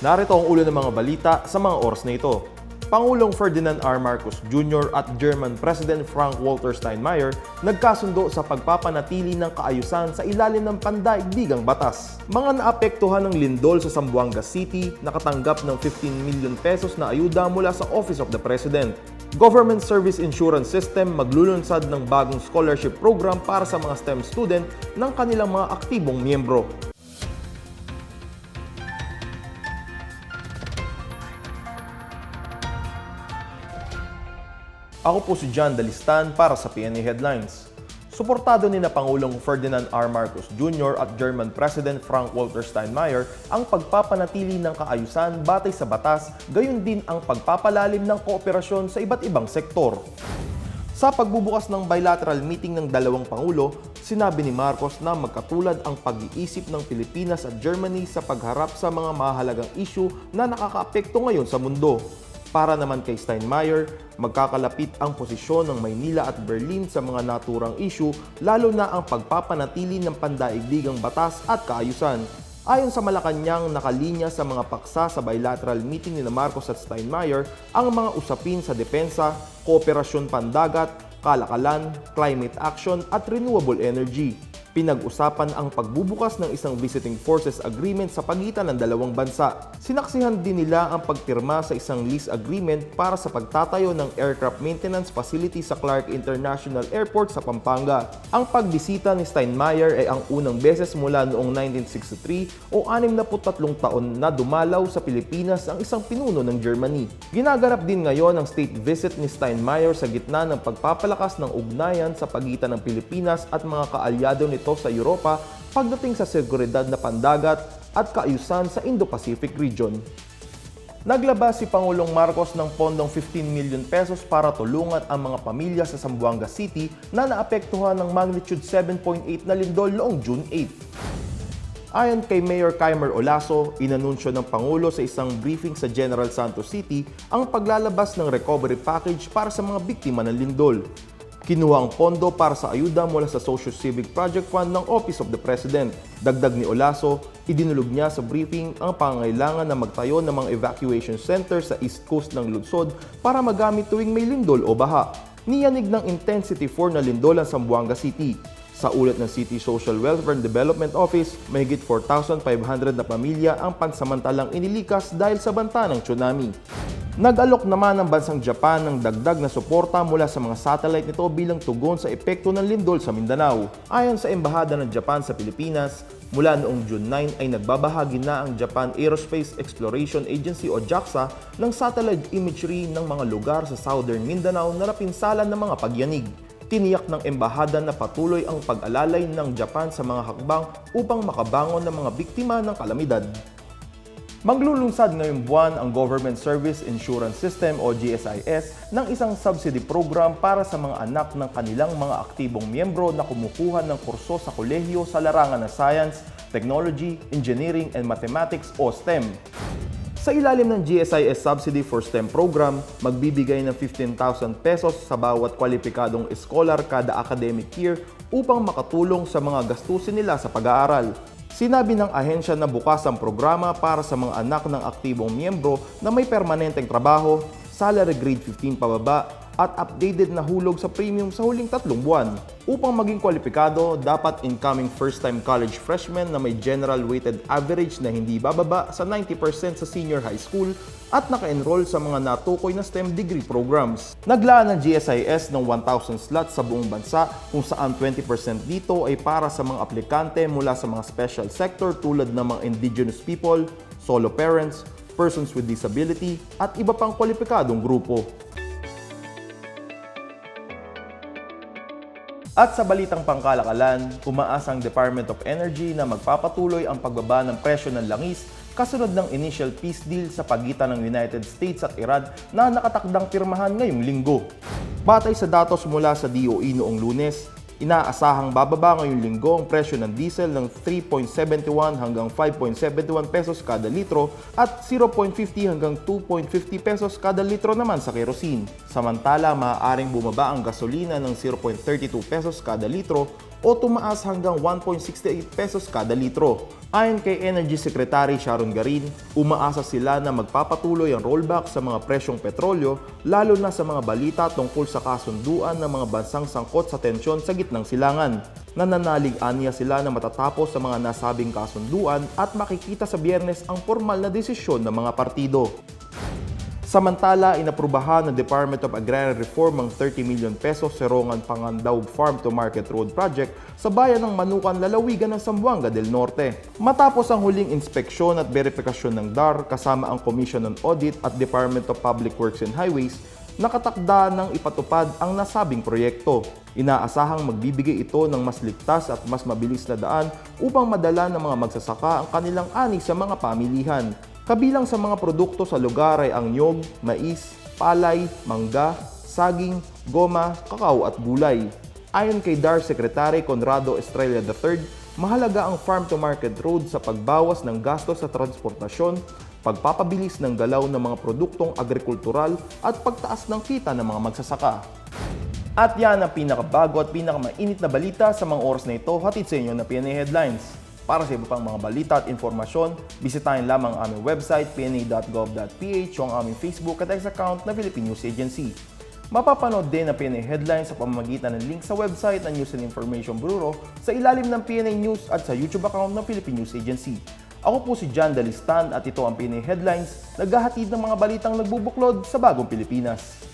Narito ang ulo ng mga balita sa mga oras na ito. Pangulong Ferdinand R. Marcos Jr. at German President Frank-Walter Steinmeier nagkasundo sa pagpapanatili ng kaayusan sa ilalim ng pandaigdigang batas. Mga naapektuhan ng lindol sa Zamboanga City nakatanggap ng 15 million pesos na ayuda mula sa Office of the President. Government Service Insurance System maglulunsad ng bagong scholarship program para sa mga STEM student ng kanilang mga aktibong miyembro. Ako po si John Dalistan para sa PNA Headlines. Suportado ni Pangulong Ferdinand R. Marcos Jr. at German President Frank-Walter Steinmeier ang pagpapanatili ng kaayusan batay sa batas, gayon din ang pagpapalalim ng kooperasyon sa iba't ibang sektor. Sa pagbubukas ng bilateral meeting ng dalawang Pangulo, sinabi ni Marcos na magkatulad ang pag-iisip ng Pilipinas at Germany sa pagharap sa mga mahalagang issue na nakakaapekto ngayon sa mundo. Para naman kay Steinmeier, magkakalapit ang posisyon ng Maynila at Berlin sa mga naturang issue, lalo na ang pagpapanatili ng pandaigdigang batas at kaayusan. Ayon sa Malacanang, nakalinya sa mga paksa sa bilateral meeting ni Marcos at Steinmeier ang mga usapin sa depensa, kooperasyon pandagat, kalakalan, climate action at renewable energy. Pinag-usapan ang pagbubukas ng isang visiting forces agreement sa pagitan ng dalawang bansa. Sinaksihan din nila ang pagpirma sa isang lease agreement para sa pagtatayo ng aircraft maintenance facility sa Clark International Airport sa Pampanga. Ang pagbisita ni Steinmeier ay ang unang beses mula noong 1963 o 63 taon na dumalaw sa Pilipinas ang isang pinuno ng Germany. Ginaganap din ngayon ang state visit ni Steinmeier sa gitna ng pagpapalakas ng ugnayan sa pagitan ng Pilipinas at mga kaalyado nito sa Europa pagdating sa seguridad na pandagat at kaayusan sa Indo-Pacific region. Naglabas si Pangulong Marcos ng pondong 15 million pesos para tulungan ang mga pamilya sa Zamboanga City na naapektuhan ng magnitude 7.8 na lindol noong June 8. Ayon kay Mayor Kaimer Olaso, inanunsyo ng Pangulo sa isang briefing sa General Santos City ang paglalabas ng recovery package para sa mga biktima ng lindol. Kinuha ang pondo para sa ayuda mula sa Socio-Civic Project Fund ng Office of the President. Dagdag ni Olaso, idinulog niya sa briefing ang pangangailangan na magtayo ng mga evacuation center sa East Coast ng lungsod para magamit tuwing may lindol o baha. Niyanig ng Intensity 4 na lindol ang Zamboanga City. Sa ulat ng City Social Welfare and Development Office, mahigit 4,500 na pamilya ang pansamantalang inilikas dahil sa banta ng tsunami. Nag-alok naman ang bansang Japan ng dagdag na suporta mula sa mga satellite nito bilang tugon sa epekto ng lindol sa Mindanao. Ayon sa Embahada ng Japan sa Pilipinas, mula noong June 9 ay nagbabahagi na ang Japan Aerospace Exploration Agency o JAXA ng satellite imagery ng mga lugar sa Southern Mindanao na napinsalan ng mga pagyanig. Tiniyak ng embahada na patuloy ang pag-alalay ng Japan sa mga hakbang upang makabangon ng mga biktima ng kalamidad. Maglulunsad ngayong buwan ang Government Service Insurance System o GSIS ng isang subsidy program para sa mga anak ng kanilang mga aktibong miyembro na kumukuha ng kurso sa kolehiyo sa larangan ng Science, Technology, Engineering, and Mathematics o STEM. Sa ilalim ng GSIS Subsidy for STEM program, magbibigay ng 15,000 pesos sa bawat kwalipikadong scholar kada academic year upang makatulong sa mga gastusin nila sa pag-aaral. Sinabi ng ahensya na bukas ang programa para sa mga anak ng aktibong miyembro na may permanenteng trabaho, salary grade 15 pababa, at updated na hulog sa premium sa huling 3 buwan. Upang maging kwalipikado, dapat incoming first-time college freshman na may general weighted average na hindi bababa sa 90% sa senior high school at naka-enroll sa mga natukoy na STEM degree programs. Naglaan ng GSIS ng 1,000 slots sa buong bansa kung saan 20% dito ay para sa mga aplikante mula sa mga special sector tulad ng mga indigenous people, solo parents, persons with disability, at iba pang kwalipikadong grupo. At sa balitang pangkalakalan, umaasa ang Department of Energy na magpapatuloy ang pagbaba ng presyo ng langis kasunod ng initial peace deal sa pagitan ng United States at Iran na nakatakdang pirmahan ngayong linggo. Batay sa datos mula sa DOE noong Lunes, inaasahang bababa ngayong linggo ang presyo ng diesel ng 3.71 hanggang 5.71 pesos kada litro at 0.50 hanggang 2.50 pesos kada litro naman sa kerosene. Samantala, maaaring bumaba ang gasolina ng 0.32 pesos kada litro o tumaas hanggang 1.68 pesos kada litro. Ayon kay Energy Secretary Sharon Garin, umaasa sila na magpapatuloy ang rollback sa mga presyong petrolyo lalo na sa mga balita tungkol sa kasunduan ng mga bansang sangkot sa tensyon sa gitnang silangan. Nananalig-anya sila na matatapos sa mga nasabing kasunduan at makikita sa Biyernes ang formal na desisyon ng mga partido. Samantala, inaprubahan ng Department of Agrarian Reform ang 30 million pesos Serongan Pangandaw Farm to Market Road Project sa bayan ng Manukan, lalawigan ng Zamboanga del Norte. Matapos ang huling inspeksyon at verifikasyon ng DAR kasama ang Commission on Audit at Department of Public Works and Highways, nakatakda ng ipatupad ang nasabing proyekto. Inaasahang magbibigay ito ng mas ligtas at mas mabilis na daan upang madala ng mga magsasaka ang kanilang ani sa mga pamilihan. Kabilang sa mga produkto sa lugar ay ang niyog, mais, palay, mangga, saging, goma, kakao at gulay. Ayon kay DAR Secretary Conrado Estrella III, mahalaga ang farm-to-market road sa pagbawas ng gastos sa transportasyon, pagpapabilis ng galaw ng mga produktong agrikultural at pagtaas ng kita ng mga magsasaka. At yan ang pinakabago at pinakamainit na balita sa mga oras na ito, hatid sa inyo na PNA Headlines. Para sa iba pang mga balita at informasyon, bisitahin lamang ang aming website pna.gov.ph o ang aming Facebook at X account na Philippine News Agency. Mapapanood din ang PNA Headlines sa pamamagitan ng link sa website ng News and Information Bureau sa ilalim ng PNA News at sa YouTube account ng Philippine News Agency. Ako po si John Dalistan at ito ang PNA Headlines, naghahatid ng mga balitang nagbubuklod sa bagong Pilipinas.